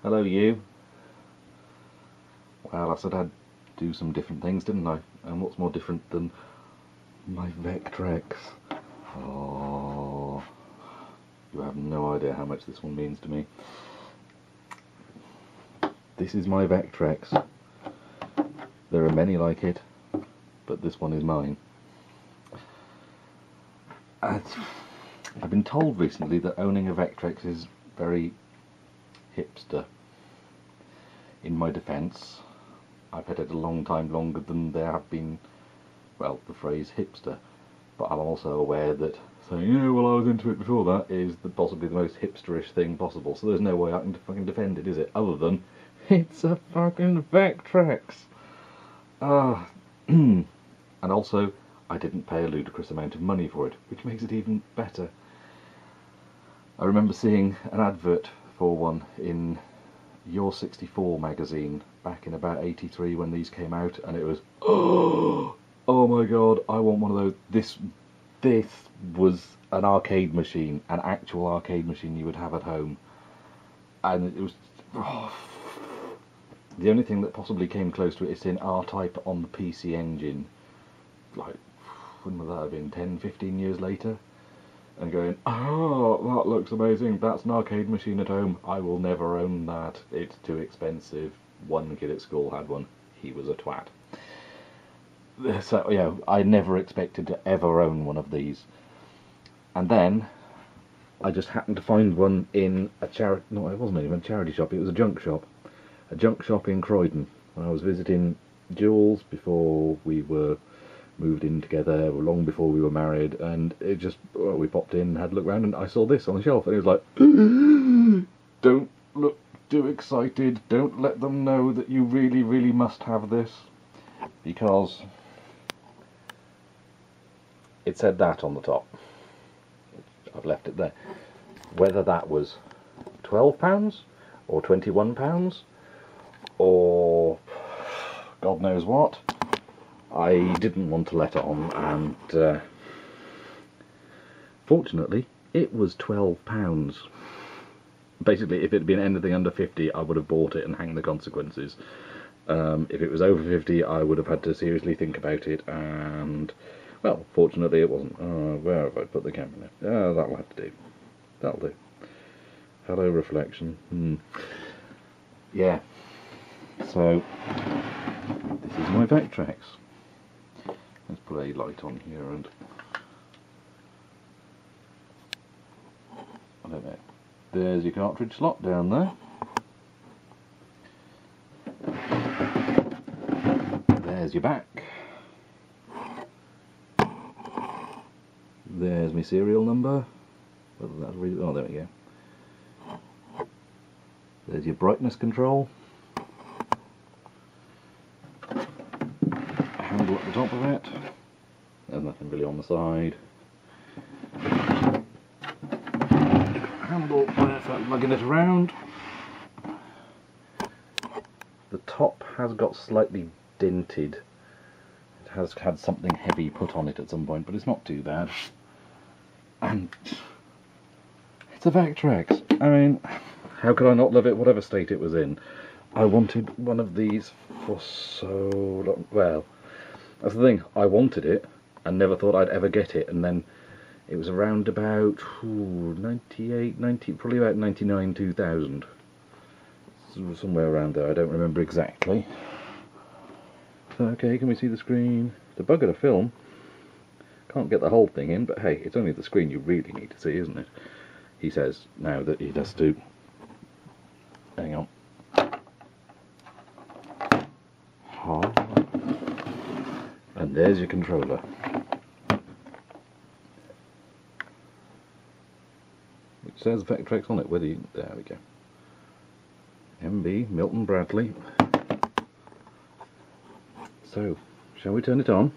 Hello you. Well, I said I'd do some different things, didn't I? And what's more different than my Vectrex? Oh, you have no idea how much this one means to me. This is my Vectrex. There are many like it, but this one is mine. I've been told recently that owning a Vectrex is very hipster. In my defence, I've had it a long time longer than there have been, well, the phrase hipster. But I'm also aware that saying, yeah, well, I was into it before that is possibly the most hipsterish thing possible. So there's no way I can fucking defend it, is it? Other than, it's a fucking Vectrex. And also, I didn't pay a ludicrous amount of money for it, which makes it even better. I remember seeing an advert for one in Your 64 magazine back in about 83 when these came out, and it was, oh my god, I want one of those. This was an arcade machine, an actual arcade machine you would have at home, and it was, the only thing that possibly came close to it is in R-Type on the PC Engine, like, when would that have been, 10-15 years later? And going, oh, that looks amazing, that's an arcade machine at home, I will never own that, it's too expensive. One kid at school had one, he was a twat. So, yeah, I never expected to ever own one of these. And then, I just happened to find one in a charity, no, it wasn't even a charity shop, it was a junk shop. A junk shop in Croydon. When I was visiting Jules before we were moved in together, long before we were married, and it just, well, we popped in, had a look around, and I saw this on the shelf, and it was like, don't look too excited, don't let them know that you really, really must have this, because it said that on the top. I've left it there. Whether that was £12 or £21 or God knows what, I didn't want to let on, and fortunately it was £12. Basically, if it had been anything under 50, I would have bought it and hanged the consequences. If it was over 50, I would have had to seriously think about it, and, well, fortunately it wasn't. Where have I put the camera now? That'll have to do. That'll do. Hello, reflection. Yeah. So, this is my Vectrex. Let's put a light on here and, I don't know, there's your cartridge slot down there. There's your back. There's my serial number. Whether that's really, oh, there we go. There's your brightness control. A handle at the top of it. There's nothing really on the side. Handle there for lugging it around. The top has got slightly dented. It has had something heavy put on it at some point, but it's not too bad. And it's a Vectrex. I mean, how could I not love it, whatever state it was in? I wanted one of these for so long. Well, that's the thing, I wanted it and never thought I'd ever get it, and then it was around about 98, 90, probably about 99, 2000. Somewhere around there, I don't remember exactly. So, okay, can we see the screen? The bugger to film. Can't get the whole thing in, but hey, it's only the screen you really need to see, isn't it? He says now that he has to. Hang on. Oh. And there's your controller. Which says Vectrex on it, whether you, there we go. MB, Milton Bradley. So, shall we turn it on?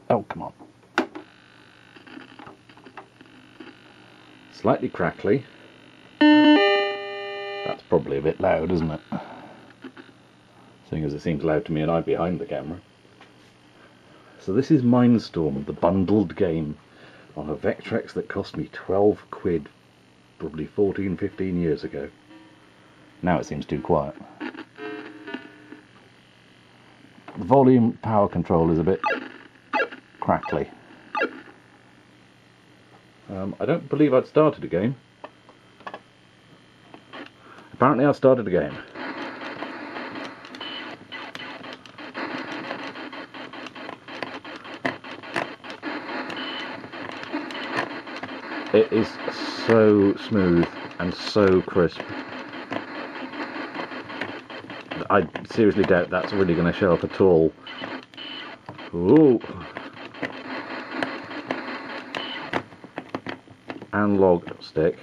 Oh, come on. Slightly crackly. That's probably a bit loud, isn't it? Seeing as it seems loud to me and I'm behind the camera. So this is Mindstorm, the bundled game. on a Vectrex that cost me 12 quid probably 14, 15 years ago. Now it seems too quiet. The volume power control is a bit crackly. I don't believe I'd started a game. Apparently I started a game. It is so smooth and so crisp. I seriously doubt that's really going to show up at all. Ooh. Analog stick.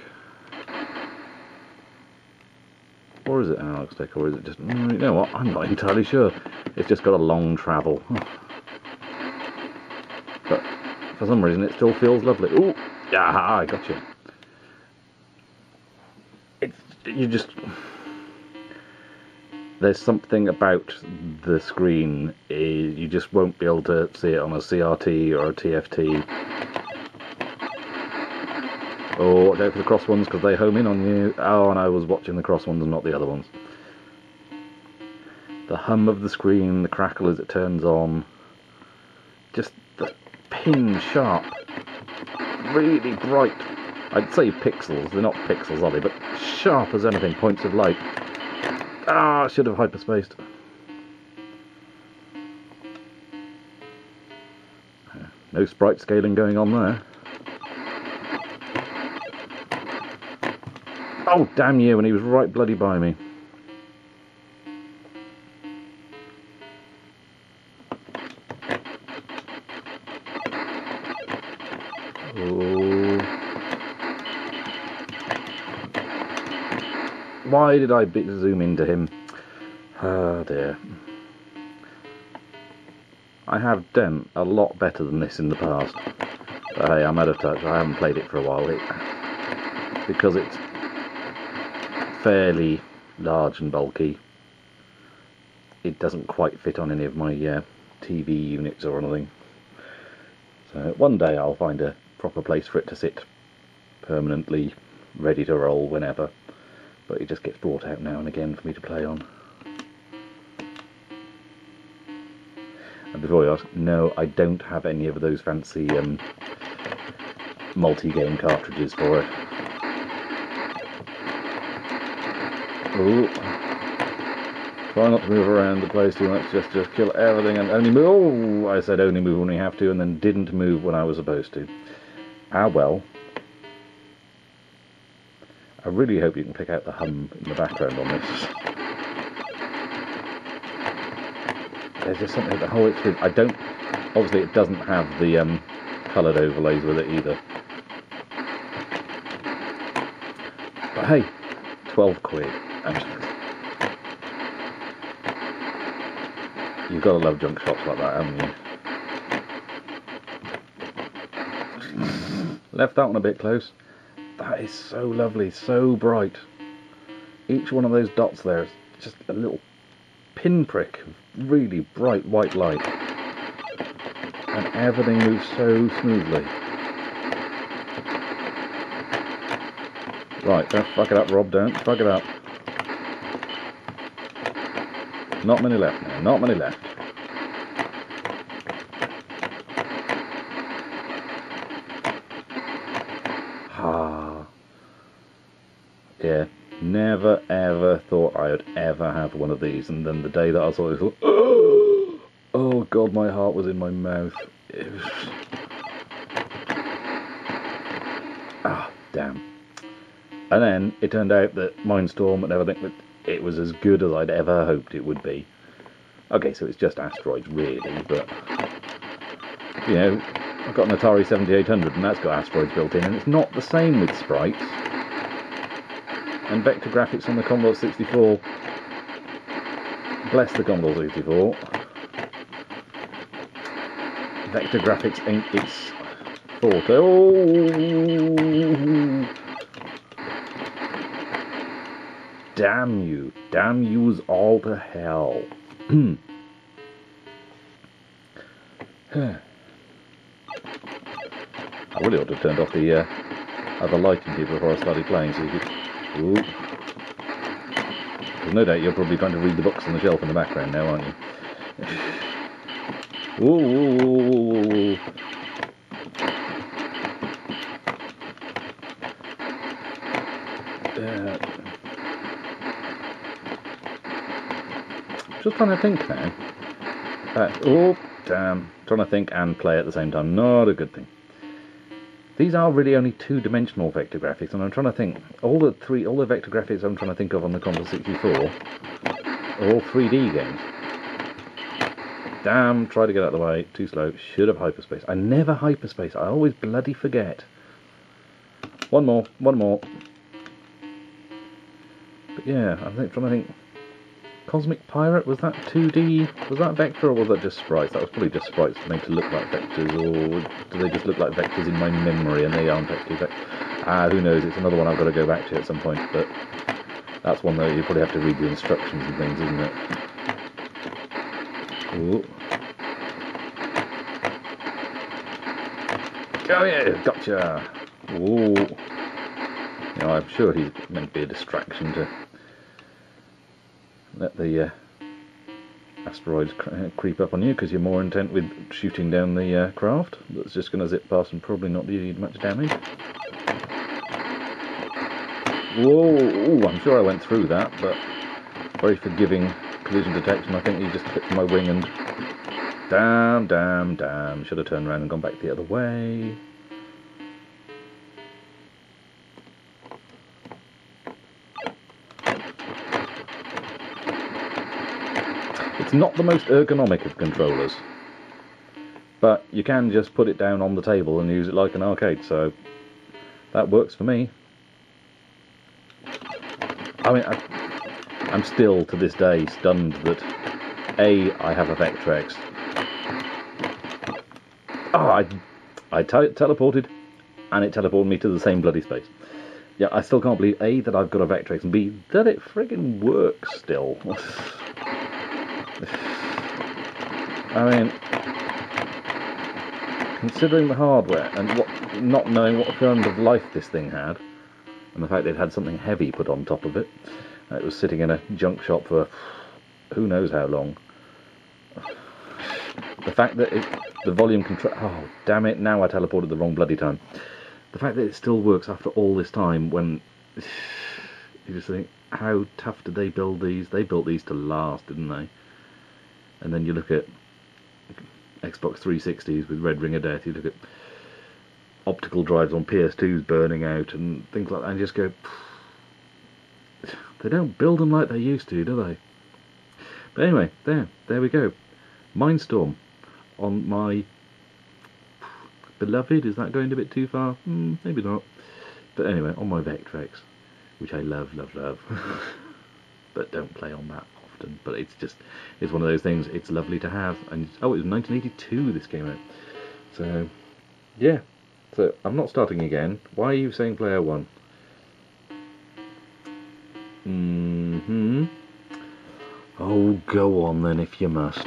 Or is it analog stick, or is it just... you know what, I'm not entirely sure. It's just got a long travel. But for some reason it still feels lovely. Ooh! Yeah, I got you. You just... there's something about the screen, you just won't be able to see it on a CRT or a TFT. Oh, watch out for the cross ones because they home in on you. Oh, and I was watching the cross ones and not the other ones. The hum of the screen, the crackle as it turns on, just the pin sharp, really bright, I'd say pixels, they're not pixels are they, but sharp as anything, points of light. Ah, I should have hyperspaced. No sprite scaling going on there. Oh, damn you, and he was right bloody by me. Oh. Why did I zoom into him? Oh dear. I have done a lot better than this in the past. But hey, I'm out of touch. I haven't played it for a while. Because it's fairly large and bulky, it doesn't quite fit on any of my TV units or anything. So one day I'll find a proper place for it to sit permanently, ready to roll whenever. But it just gets brought out now and again for me to play on. And before you ask, no, I don't have any of those fancy multi-game cartridges for it. Ooh. Try not to move around the place too much, just kill everything and only move. Oh, I said only move when we have to and then didn't move when I was supposed to. Ah well. I really hope you can pick out the hum in the background on this. There's just something about the whole experience. I don't... obviously it doesn't have the coloured overlays with it either. But hey, 12 quid. You've got to love junk shops like that, haven't you? Left that one a bit close. That is so lovely, so bright. Each one of those dots there is just a little pinprick of really bright white light. And everything moves so smoothly. Right, don't fuck it up, Rob, don't fuck it up. Not many left now, not many left. Ah. Yeah, never ever thought I would ever have one of these, and then the day that I saw it, I thought, oh god, my heart was in my mouth. It was... ah, damn. And then it turned out that Mindstorm and everything, it was as good as I'd ever hoped it would be. Okay, so it's just asteroids really, but you know, I've got an Atari 7800 and that's got asteroids built in, and it's not the same with sprites. And vector graphics on the Commodore 64, bless the Commodore 64, vector graphics ain't its forte. Oh! Damn you. Damn yous all to hell. I I really ought to have turned off the other lighting here before I started playing, so you could... Ooh. There's no doubt you're probably trying to read the books on the shelf in the background now, aren't you? Ooh. Just trying to think now. Oh, damn. Trying to think and play at the same time. Not a good thing. These are really only two-dimensional vector graphics, and I'm trying to think. All the vector graphics I'm trying to think of on the Commodore 64 are all 3D games. Damn, try to get out of the way. Too slow. Should have hyperspace. I never hyperspace. I always bloody forget. One more. But yeah, trying to think. Cosmic Pirate, was that 2D? Was that vector, or was that just sprites? That was probably just sprites made to look like vectors, or do they just look like vectors in my memory and they aren't actually vectors? Who knows? It's another one I've got to go back to at some point, but that's one that you probably have to read the instructions and things, isn't it? Ooh. Oh yeah, gotcha! Ooh. You know, I'm sure he's meant to be a distraction to let the asteroids creep up on you, because you're more intent with shooting down the craft that's just going to zip past and probably not do much damage. Whoa! Ooh, I'm sure I went through that, but very forgiving collision detection. I think he just clipped my wing and... Damn. Should have turned around and gone back the other way. It's not the most ergonomic of controllers, but you can just put it down on the table and use it like an arcade, so that works for me. I mean, I'm still to this day stunned that I have a Vectrex. Oh, I teleported, and it teleported me to the same bloody space. Yeah, I still can't believe A, that I've got a Vectrex, and B, that it friggin' works still. I mean, considering the hardware and not knowing what kind of life this thing had, and the fact that it had something heavy put on top of it, it was sitting in a junk shop for who knows how long. The fact that the volume control... Oh, damn it, now I teleported the wrong bloody time. The fact that it still works after all this time, when you just think, how tough did they build these? They built these to last, didn't they? And then you look at Xbox 360s with Red Ring of Death, you look at optical drives on PS2s burning out and things like that, and you just go, they don't build them like they used to, do they? But anyway, there we go. Mindstorm on my beloved, is that going a bit too far? Maybe not. But anyway, on my Vectrex, which I love. But don't play on that often. But it's one of those things, it's lovely to have. And oh, it was 1982 this came out. So, yeah. So, I'm not starting again. Why are you saying player 1? Oh, go on then if you must.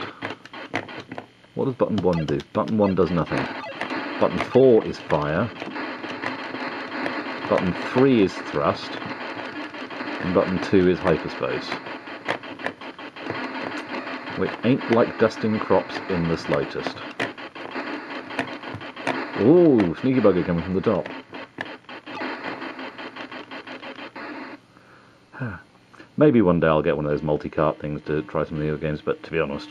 What does button 1 do? Button 1 does nothing. Button 4 is fire. Button 3 is thrust. And button 2 is hyperspace. Which ain't like dusting crops in the slightest. Ooh, sneaky bugger coming from the top. Maybe one day I'll get one of those multi-cart things to try some of the other games, but to be honest,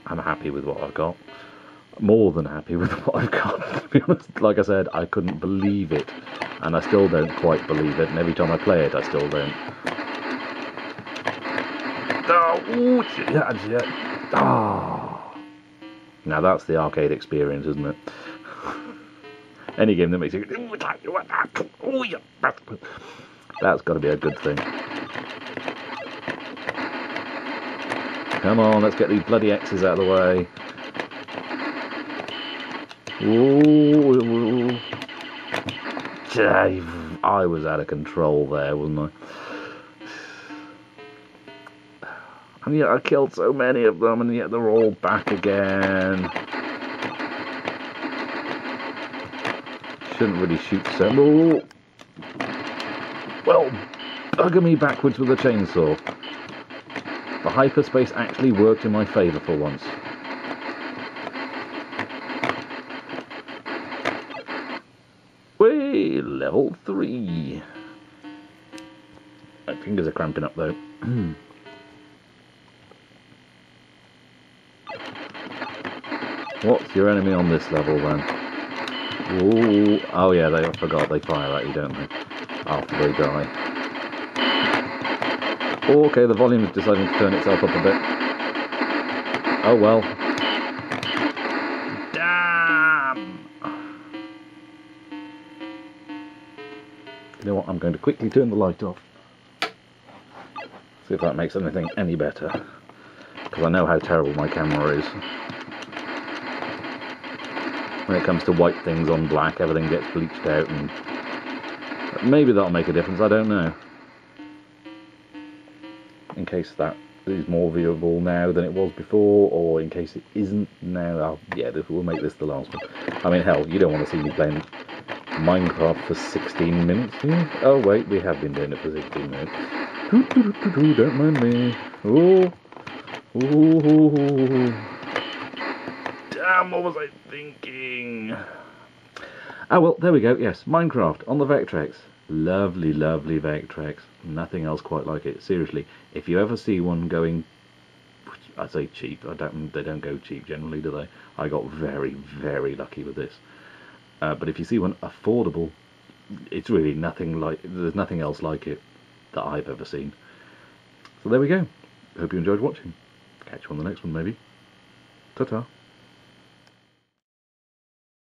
I'm happy with what I've got. More than happy with what I've got, to be honest. Like I said, I couldn't believe it, and I still don't quite believe it, and every time I play it, I still don't. Oh, yeah. Oh. Now that's the arcade experience, isn't it? Any game that makes you... That's got to be a good thing. Come on, let's get these bloody X's out of the way. Ooh. I was out of control there, wasn't I? And yet I killed so many of them, and yet they're all back again. shouldn't really shoot so. Oh. Well, bugger me backwards with a chainsaw. The hyperspace actually worked in my favour for once. Whee! Level 3. My fingers are cramping up though. What's your enemy on this level then? Ooh. Oh yeah, I forgot they fire at you, don't they? After they die. Okay, the volume is deciding to turn itself up a bit. Oh well. Damn! You know what, I'm going to quickly turn the light off. See if that makes anything any better. Because I know how terrible my camera is. When it comes to white things on black, everything gets bleached out, and maybe that'll make a difference, I don't know. In case that is more viewable now than it was before, or in case it isn't now, yeah, we'll make this the last one. I mean, hell, you don't want to see me playing Minecraft for 16 minutes here. Oh wait, we have been doing it for 16 minutes. Don't mind me. Oh. Damn, what was I thinking? Oh well, there we go, yes, Minecraft on the Vectrex. Lovely, lovely Vectrex. Nothing else quite like it. Seriously, if you ever see one going, I say cheap, they don't go cheap generally, do they? I got very, very lucky with this. But if you see one affordable, it's really nothing like, there's nothing else like it that I've ever seen. So there we go. Hope you enjoyed watching. Catch you on the next one maybe. Ta-ta.